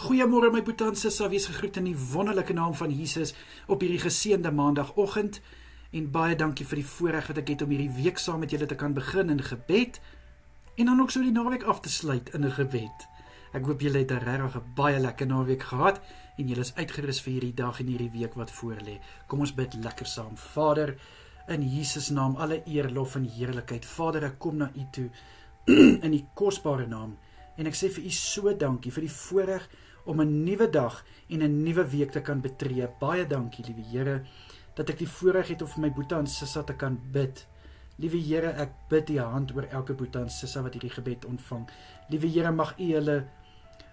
Goeiemôre my boetie en sissa, wees gegroet in die wonderlike naam van Jesus op hierdie geseënde maandagoggend. En baie dankie vir die voorreg wat ek het om hierdie week saam met julle te kan begin in gebed en dan ook so die naweek af te sluit in 'n gebed. Ek hoop julle het 'n regtig baie lekker naweek gehad en julle is uitgerus vir hierdie dag en hierdie week wat voorlê. Kom ons bid lekker saam. Vader, in Jesus naam alle eer, lof en heerlikheid. Vader, ek kom na U toe in die kosbare naam en ek sê vir U so dankie vir die voorreg om 'n nuwe dag en 'n nuwe week te kan betree. Baie dankie, liewe Here, dat ek die voorreg het om vir my boetie en sissa te kan bid. Liewe Here, ek bid U hand oor elke boetie en sissa wat hierdie gebed ontvang. Liewe Here, mag U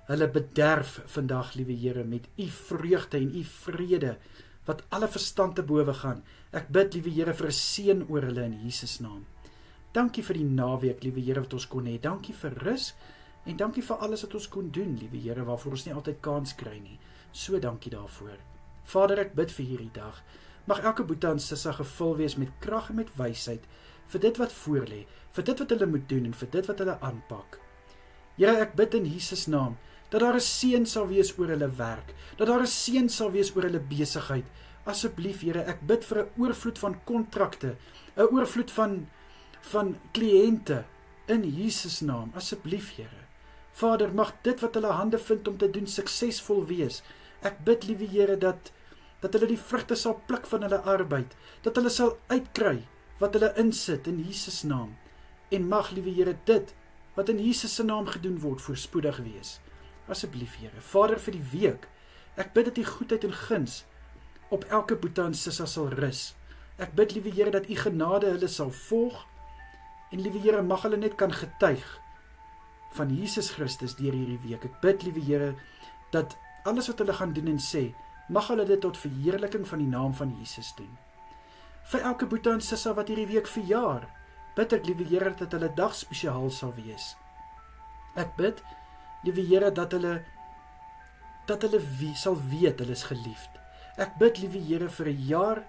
hulle bederf vandag, liewe Here, met U vreugde en U vrede, wat alle verstand te bowe gaan. Ek bid, liewe Here, vir 'n seën oor hulle in Jesus naam. Dankie vir die naweek, liewe Here, wat ons kon hê. Dankie vir rus, en dankie vir alles wat ons kon doen, liewe Here, waarvoor ons nie altyd kans kry nie. So dankie daarvoor. Vader, ek bid vir hierdie dag. Mag elke boetie en sissa gevul wees met krag en met wysheid, vir dit wat voorlê, vir dit wat hulle moet doen, en vir dit wat hulle aanpak. Here, ek bid in Jesus naam, dat daar 'n seën sal wees oor hulle werk, dat daar 'n seën sal wees oor hulle besigheid. Asseblief, Here, ek bid vir 'n oorvloed van kontrakte, 'n oorvloed van kliënte, in Jesus naam, asseblief, Here. Vader, mag dit wat hulle hande vind om te doen suksesvol wees. Ek bid, liewe Here, dat hulle die vrugte sal pluk van hulle arbeid, dat hulle sal uitkry wat hulle insit in Jesus naam. En mag, liewe Here, dit wat in Jesus se naam gedoen word, voorspoedig wees. Asseblief, Here. Vader, vir die week, ek bid dat U goedheid en guns op elke boetie en sissa sal rus. Ek bid, liewe Here, dat U genade hulle sal volg, en liewe Here, mag hulle net kan getuig van Jesus Christus deur hierdie week. Ek bid, liewe Here, dat alles wat hulle gaan doen en sê, mag hulle dit tot verheerliking van die naam van Jesus doen. Vir elke boetie en sissa wat hierdie week verjaar, bid ek, liewe Here, dat hulle dag spesiaal sal wees. Ek bid, liewe Here, dat hulle sal weet hulle is geliefd. Ek bid, liewe Here, vir 'n jaar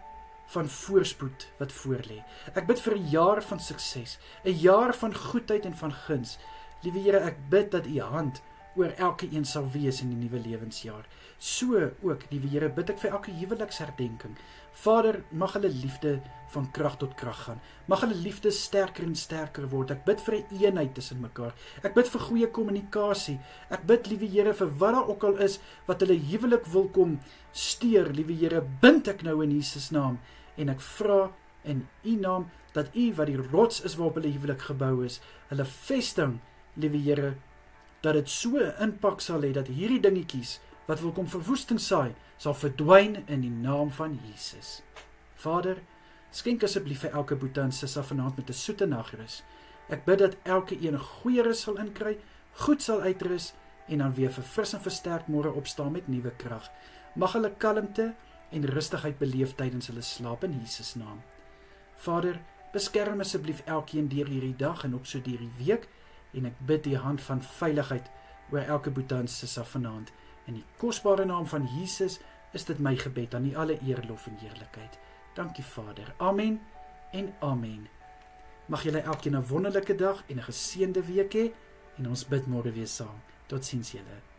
van voorspoed wat voorlê. Ek bid vir 'n jaar van sukses, 'n jaar van goedheid en van guns. Liewe Here, ek bid dat U hand oor elke een sal wees in die nuwe lewensjaar. So ook, liewe Here, bid ek vir elke huweliksherdenking. Vader, mag hulle liefde van krag tot krag gaan. Mag hulle liefde sterker en sterker word. Ek bid vir 'n eenheid tussen mekaar. Ek bid vir goeie kommunikasie. Ek bid, liewe Here, vir wat daar ook al is wat hulle huwelik wil kom steur, liewe Here, bind ek nou in Jesus naam. En ek vra in U naam dat U, wat die rots is waarop hulle huwelik gebou is, hulle vesting, liewe Here, dat dit so 'n impak sal hê dat hierdie dingetjies wat wil kom verwoesting saai, sal verdwyn in die naam van Jesus. Vader, skenk asseblief vir elke boetie en sissa vanaand met 'n soete nagrus. Ek bid dat elke een goeie rus sal inkry, goed sal uitrus en dan weer verfris en versterk môre opstaan met nuwe krag. Mag hulle kalmte en rustigheid beleef tydens hulle slaap in Jesus naam. Vader, beskerm asseblief elkeen deur hierdie dag en ook so deur die week, en ek bid die hand van veiligheid oor elke boetie en sissa vanaand. In die kosbare naam van Jesus is dit my gebed, aan U alle eer, lof en heerlikheid. Dankie Vader. Amen en amen. Mag julle elkeen 'n wonderlike dag en 'n geseënde week hê, en ons bid môre weer saam. Totsiens julle.